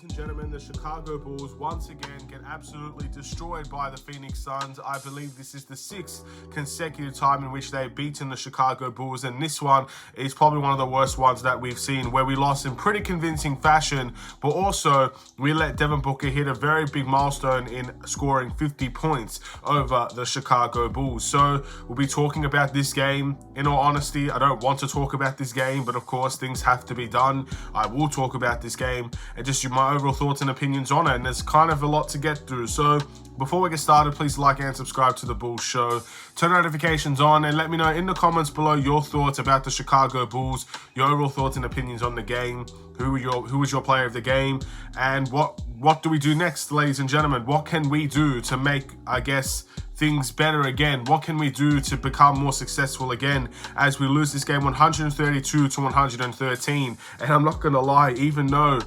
Ladies and gentlemen, the Chicago Bulls once again get absolutely destroyed by the Phoenix Suns. I believe this is the 6th consecutive time in which they've beaten the Chicago Bulls, and this one is probably one of the worst ones that we've seen, where we lost in pretty convincing fashion, but also we let Devin hit a very big milestone in scoring 50 points over the Chicago Bulls. So we'll be talking about this game. In all honesty, I don't want to talk about this game, but of course things have to be done. I will talk about this game and just my overall thoughts and opinions on it, and there's kind of a lot to get through. So before we get started, please like and subscribe to the Bulls Show, turn notifications on, and let me know in the comments below your thoughts about the Chicago Bulls, your overall thoughts and opinions on the game. Who was your player of the game, and what do we do next, ladies and gentlemen? What can we do to make, I guess, things better again? What can we do to become more successful again as we lose this game 132 to 113? And I'm not gonna lie, even though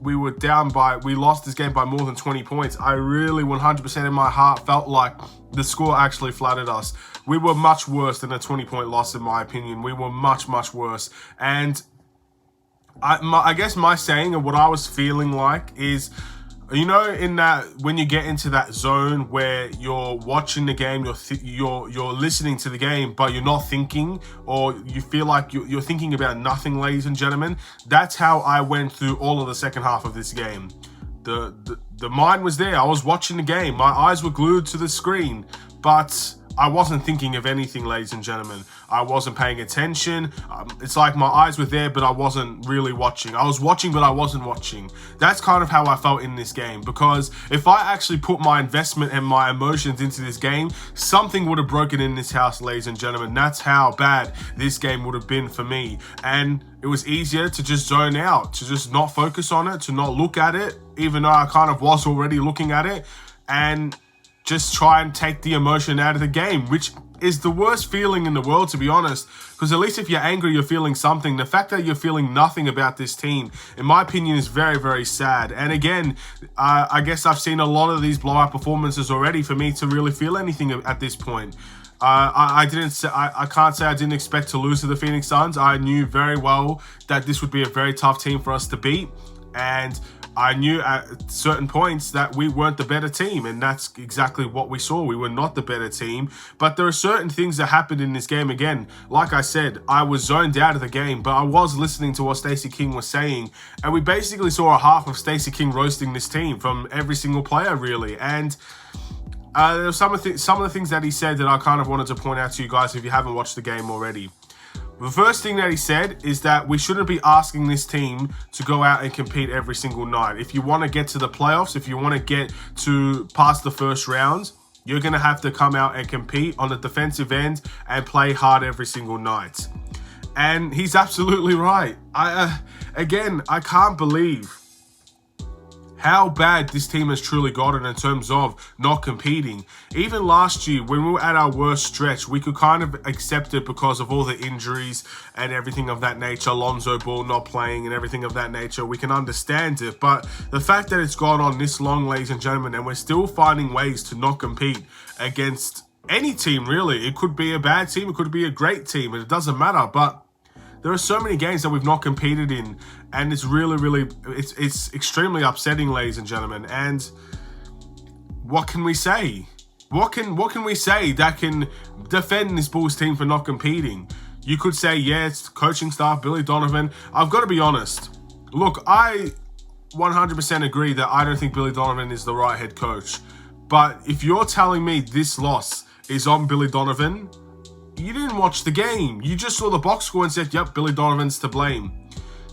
we lost this game by more than 20 points, I really 100% in my heart felt like the score actually flattered us. We were much worse than a 20-point loss, in my opinion. We were much, much worse. And I guess my saying and what I was feeling like is, you know, in that when you get into that zone where you're watching the game, you're listening to the game, but you're not thinking, or you feel like you're thinking about nothing, ladies and gentlemen. That's how I went through all of the second half of this game. The mind was there. I was watching the game. My eyes were glued to the screen, but I wasn't thinking of anything, ladies and gentlemen. I wasn't paying attention. It's like my eyes were there, but I wasn't really watching. I was watching, but I wasn't watching. That's kind of how I felt in this game, because if I actually put my investment and my emotions into this game, something would have broken in this house, ladies and gentlemen. That's how bad this game would have been for me. And it was easier to just zone out, to just not focus on it, to not look at it, even though I kind of was already looking at it, and just try and take the emotion out of the game, which is the worst feeling in the world, to be honest, because at least if you're angry, you're feeling something. The fact that you're feeling nothing about this team, in my opinion, is very, very sad. And again, I guess I've seen a lot of these blowout performances already for me to really feel anything at this point. I can't say I didn't expect to lose to the Phoenix Suns. I knew very well that this would be a very tough team for us to beat, and I knew at certain points that we weren't the better team, and that's exactly what we saw. We were not the better team, but there are certain things that happened in this game. Again, like I said, I was zoned out of the game, but I was listening to what Stacey King was saying, and we basically saw a half of Stacey King roasting this team from every single player, really. And there were some of the things that he said that I kind of wanted to point out to you guys if you haven't watched the game already. The first thing that he said is that we shouldn't be asking this team to go out and compete every single night. If you want to get to the playoffs, if you want to get to past the first rounds, you're going to have to come out and compete on the defensive end and play hard every single night. And he's absolutely right. Again, I can't believe how bad this team has truly gotten in terms of not competing. Even last year, when we were at our worst stretch, we could kind of accept it because of all the injuries and everything of that nature, Lonzo Ball not playing and everything of that nature. We can understand it, but the fact that it's gone on this long, ladies and gentlemen, and we're still finding ways to not compete against any team, really. It could be a bad team, it could be a great team, it doesn't matter, but there are so many games that we've not competed in, and it's really, it's extremely upsetting, ladies and gentlemen. And what can we say? What can we say that can defend this Bulls team for not competing? You could say, yeah, it's coaching staff, Billy Donovan. I've got to be honest. Look, I 100% agree that I don't think Billy Donovan is the right head coach. But if you're telling me this loss is on Billy Donovan, you didn't watch the game. You just saw the box score and said, yep, Billy Donovan's to blame.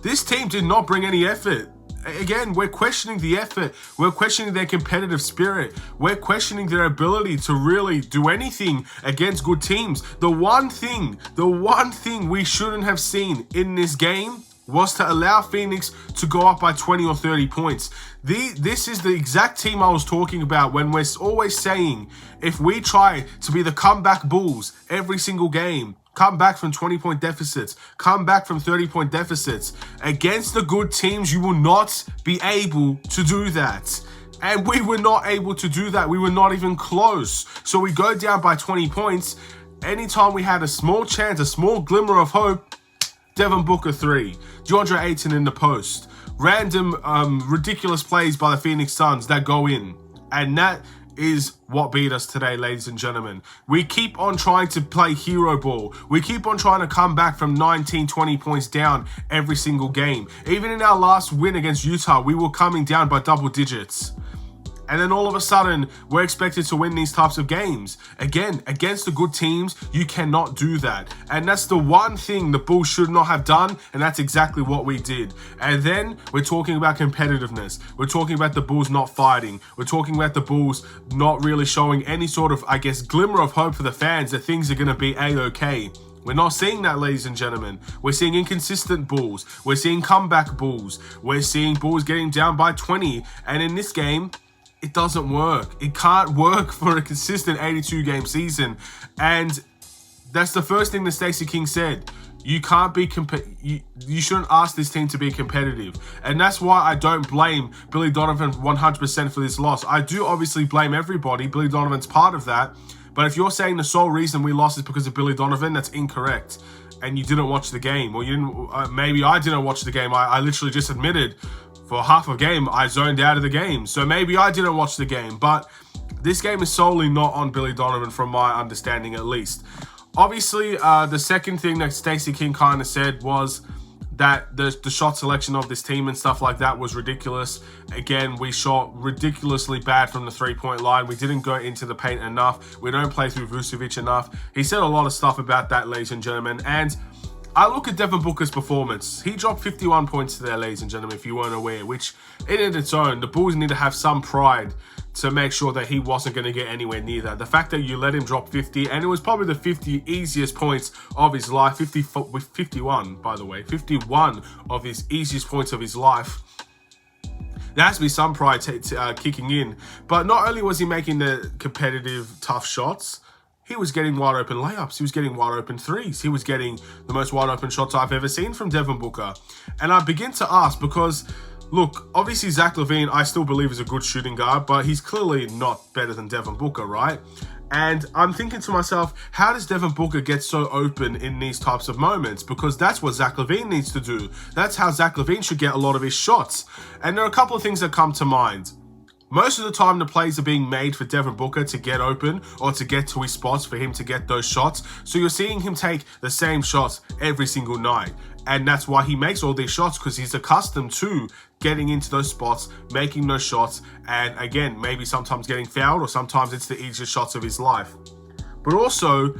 This team did not bring any effort. Again, we're questioning the effort. We're questioning their competitive spirit. We're questioning their ability to really do anything against good teams. The one thing we shouldn't have seen in this game was to allow Phoenix to go up by 20 or 30 points. This is the exact team I was talking about when we're always saying, if we try to be the comeback Bulls every single game, come back from 20-point deficits, come back from 30-point deficits, against the good teams, you will not be able to do that. And we were not able to do that. We were not even close. So we go down by 20 points. Anytime we had a small chance, a small glimmer of hope, Devin Booker 3, DeAndre Ayton in the post. random, ridiculous plays by the Phoenix Suns that go in. And that is what beat us today, ladies and gentlemen. We keep on trying to play hero ball. We keep on trying to come back from 19, 20 points down every single game. Even in our last win against Utah, we were coming down by double digits. And then all of a sudden, we're expected to win these types of games. Again, against the good teams, you cannot do that. And that's the one thing the Bulls should not have done, and that's exactly what we did. And then we're talking about competitiveness. We're talking about the Bulls not fighting. We're talking about the Bulls not really showing any sort of, I guess, glimmer of hope for the fans that things are going to be A-okay. We're not seeing that, ladies and gentlemen. We're seeing inconsistent Bulls. We're seeing comeback Bulls. We're seeing Bulls getting down by 20. And in this game, it doesn't work. It can't work for a consistent 82-game season. And that's the first thing that Stacey King said. You can't be you shouldn't ask this team to be competitive. And that's why I don't blame Billy Donovan 100% for this loss. I do obviously blame everybody. Billy Donovan's part of that. But if you're saying the sole reason we lost is because of Billy Donovan, that's incorrect. And you didn't watch the game. Or you didn't. Maybe I didn't watch the game. I literally just admitted for half a game, I zoned out of the game. So maybe I didn't watch the game. But this game is solely not on Billy Donovan, from my understanding at least. Obviously, the second thing that Stacey King kind of said was that the shot selection of this team and stuff like that was ridiculous. Again, we shot ridiculously bad from the three-point line. We didn't go into the paint enough. We don't play through Vucevic enough. He said a lot of stuff about that, ladies and gentlemen. And I look at Devin Booker's performance. He dropped 51 points there, ladies and gentlemen, if you weren't aware, which in its own, the Bulls need to have some pride to make sure that he wasn't going to get anywhere near that. The fact that you let him drop 50, and it was probably the 50 easiest points of his life, 51, by the way, 51 of his easiest points of his life. There has to be some pride kicking in. But not only was he making the competitive, tough shots, he was getting wide open layups. He was getting wide open threes. He was getting the most wide open shots I've ever seen from Devin Booker. And I begin to ask because, look, obviously Zach LaVine, I still believe is a good shooting guard, but he's clearly not better than Devin Booker, right? And I'm thinking to myself, how does Devin Booker get so open in these types of moments? Because that's what Zach LaVine needs to do. That's how Zach LaVine should get a lot of his shots. And there are a couple of things that come to mind. Most of the time, the plays are being made for Devin Booker to get open or to get to his spots for him to get those shots. So you're seeing him take the same shots every single night. And that's why he makes all these shots, because he's accustomed to getting into those spots, making those shots, and again, maybe sometimes getting fouled, or sometimes it's the easiest shots of his life. But also,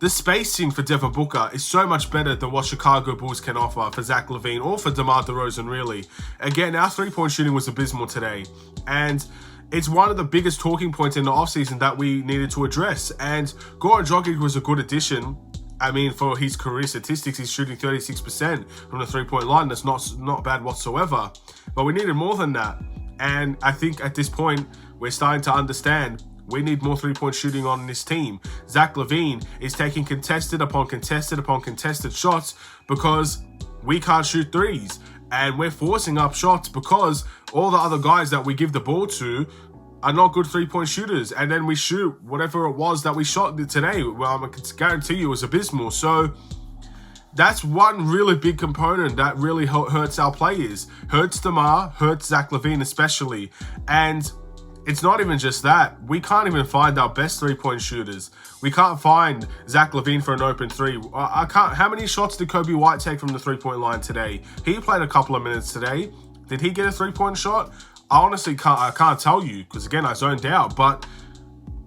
the spacing for Devin Booker is so much better than what Chicago Bulls can offer for Zach LaVine or for DeMar DeRozan, really. Again, our three-point shooting was abysmal today. And it's one of the biggest talking points in the offseason that we needed to address. And Goran Dragic was a good addition. I mean, for his career statistics, he's shooting 36% from the three-point line. That's not bad whatsoever. But we needed more than that. And I think at this point, we're starting to understand we need more three-point shooting on this team. Zach LaVine is taking contested upon contested upon contested shots because we can't shoot threes. And we're forcing up shots because all the other guys that we give the ball to are not good three-point shooters. And then we shoot whatever it was that we shot today. Well, I can guarantee you it was abysmal. So that's one really big component that really hurts our players. Hurts DeMar, hurts Zach LaVine especially. And it's not even just that. We can't even find our best three-point shooters. We can't find Zach LaVine for an open three. How many shots did Kobe White take from the three-point line today? He played a couple of minutes today. Did he get a three-point shot? I honestly can't tell you, because again, I zoned out. But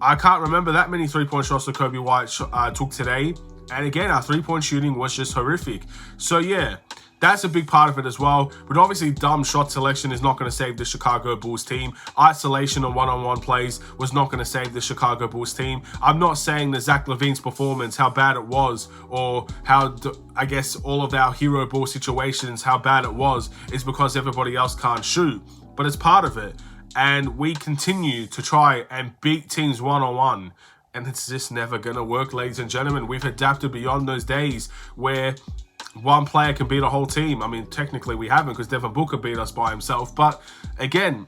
I can't remember that many three-point shots that Kobe White took today. And again, our three-point shooting was just horrific. So yeah, that's a big part of it as well. But obviously, dumb shot selection is not going to save the Chicago Bulls team. Isolation and one-on-one plays was not going to save the Chicago Bulls team. I'm not saying that Zach LaVine's performance, how bad it was, or how, I guess, all of our hero ball situations, how bad it was, is because everybody else can't shoot. But it's part of it. And we continue to try and beat teams one-on-one. And it's just never going to work, ladies and gentlemen. We've adapted beyond those days where one player can beat a whole team. I mean, technically we haven't, because Devin Booker beat us by himself. But again,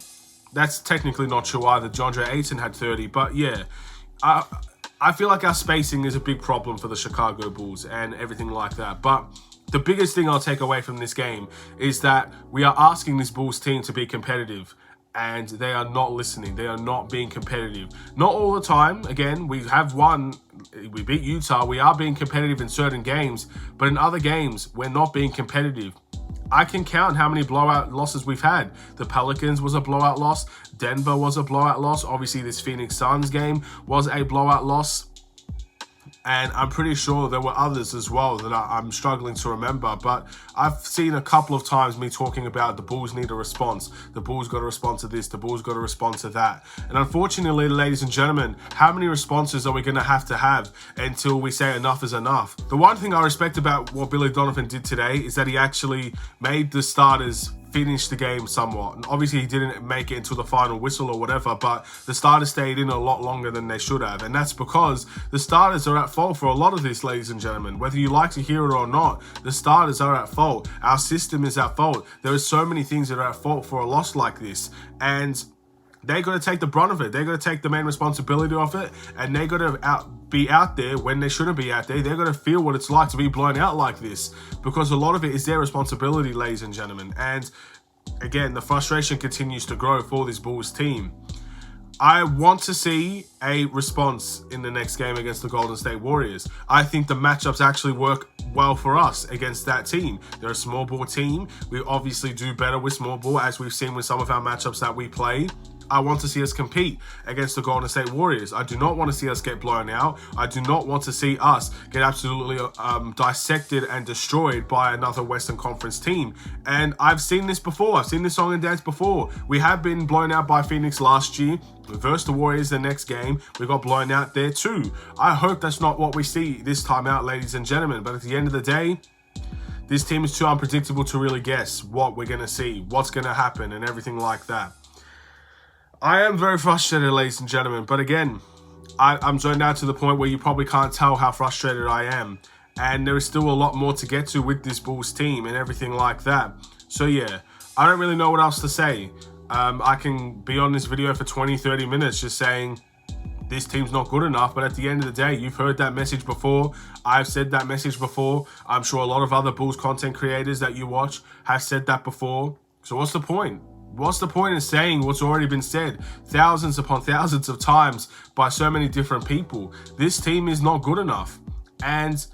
that's technically not true either. DeAndre Ayton had 30. But yeah, I feel like our spacing is a big problem for the Chicago Bulls and everything like that. But the biggest thing I'll take away from this game is that we are asking this Bulls team to be competitive, and they are not listening. They are not being competitive. Not all the time. Again, we have won. We beat Utah. We are being competitive in certain games, but in other games, we're not being competitive. I can count how many blowout losses we've had. The Pelicans was a blowout loss. Denver was a blowout loss. Obviously, this Phoenix Suns game was a blowout loss. And I'm pretty sure there were others as well that I'm struggling to remember. But I've seen a couple of times me talking about the Bulls need a response. The Bulls got to respond to this. The Bulls got to respond to that. And unfortunately, ladies and gentlemen, how many responses are we going to have until we say enough is enough? The one thing I respect about what Billy Donovan did today is that he actually made the starters finish the game somewhat. And obviously he didn't make it until the final whistle or whatever, but the starters stayed in a lot longer than they should have. And that's because the starters are at fault for a lot of this, ladies and gentlemen. Whether you like to hear it or not, the starters are at fault. Our system is at fault. There are so many things that are at fault for a loss like this. And they got to take the brunt of it. They got to take the main responsibility of it, and they got to be out there when they shouldn't be out there. They got to feel what it's like to be blown out like this, because a lot of it is their responsibility, ladies and gentlemen. And again, the frustration continues to grow for this Bulls team. I want to see a response in the next game against the Golden State Warriors. I think the matchups actually work well for us against that team. They're a small ball team. We obviously do better with small ball, as we've seen with some of our matchups that we play. I want to see us compete against the Golden State Warriors. I do not want to see us get blown out. I do not want to see us get absolutely dissected and destroyed by another Western Conference team. And I've seen this before. I've seen this song and dance before. We have been blown out by Phoenix last year. We versed the Warriors the next game. We got blown out there too. I hope that's not what we see this time out, ladies and gentlemen. But at the end of the day, this team is too unpredictable to really guess what we're going to see, what's going to happen, and everything like that. I am very frustrated, ladies and gentlemen, but again, I'm zoned out to the point where you probably can't tell how frustrated I am, and there is still a lot more to get to with this Bulls team and everything like that. So yeah, I don't really know what else to say. I can be on this video for 20-30 minutes just saying this team's not good enough, but at the end of the day, you've heard that message before. I've said that message before. I'm sure a lot of other Bulls content creators that you watch have said that before. So what's the point? What's the point in saying what's already been said thousands upon thousands of times by so many different people? This team is not good enough. And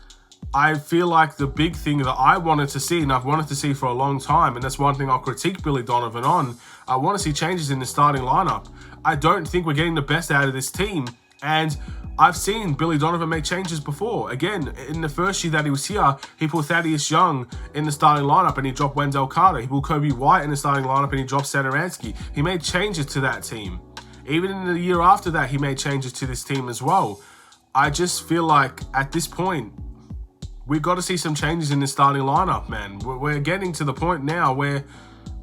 I feel like the big thing that I wanted to see, and I've wanted to see for a long time, and that's one thing I'll critique Billy Donovan on, I want to see changes in the starting lineup. I don't think we're getting the best out of this team. And I've seen Billy Donovan make changes before. Again, in the first year that he was here, he put Thaddeus Young in the starting lineup and he dropped Wendell Carter. He put Kobe White in the starting lineup and he dropped Satoransky. He made changes to that team. Even in the year after that, he made changes to this team as well. I just feel like at this point, we've got to see some changes in the starting lineup, man. We're getting to the point now where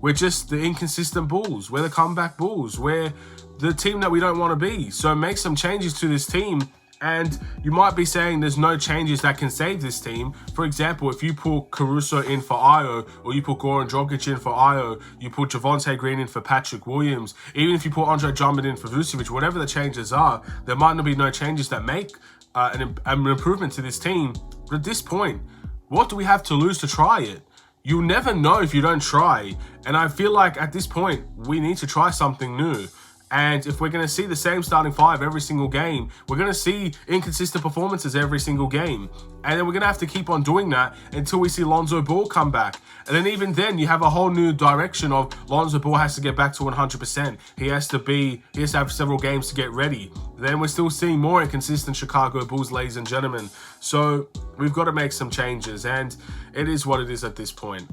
we're just the inconsistent Bulls. We're the comeback Bulls. We're the team that we don't want to be. So make some changes to this team. And you might be saying there's no changes that can save this team. For example, if you put Caruso in for Io, or you put Goran Dragic in for Io, you put Javonte Green in for Patrick Williams, even if you put Andre Drummond in for Vucevic, whatever the changes are, there might not be no changes that make an improvement to this team. But at this point, what do we have to lose to try it? You'll never know if you don't try. And I feel like at this point, we need to try something new. And if we're going to see the same starting five every single game, we're going to see inconsistent performances every single game. And then we're going to have to keep on doing that until we see Lonzo Ball come back. And then even then, you have a whole new direction of Lonzo Ball has to get back to 100%. He has to have several games to get ready. Then we're still seeing more inconsistent Chicago Bulls, ladies and gentlemen. So we've got to make some changes. And it is what it is at this point.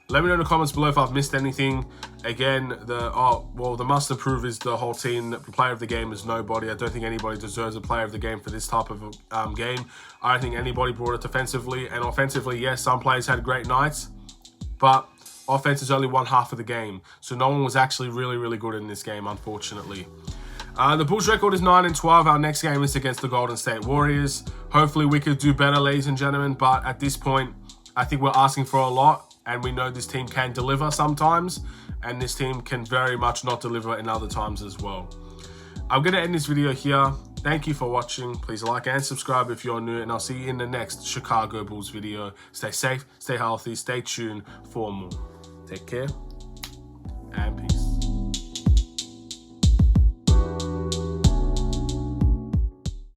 Let me know in the comments below if I've missed anything. Again, the must improve is the whole team. The player of the game is nobody. I don't think anybody deserves a player of the game for this type of game. I don't think anybody brought it defensively. And offensively, yes, some players had great nights, but offense is only one half of the game. So no one was actually really, really good in this game, unfortunately. The Bulls record is 9-12. Our next game is against the Golden State Warriors. Hopefully we could do better, ladies and gentlemen. But at this point, I think we're asking for a lot. And we know this team can deliver sometimes, and this team can very much not deliver in other times as well. I'm going to end this video here. Thank you for watching. Please like and subscribe if you're new, and I'll see you in the next Chicago Bulls video. Stay safe, stay healthy, stay tuned for more. Take care and peace.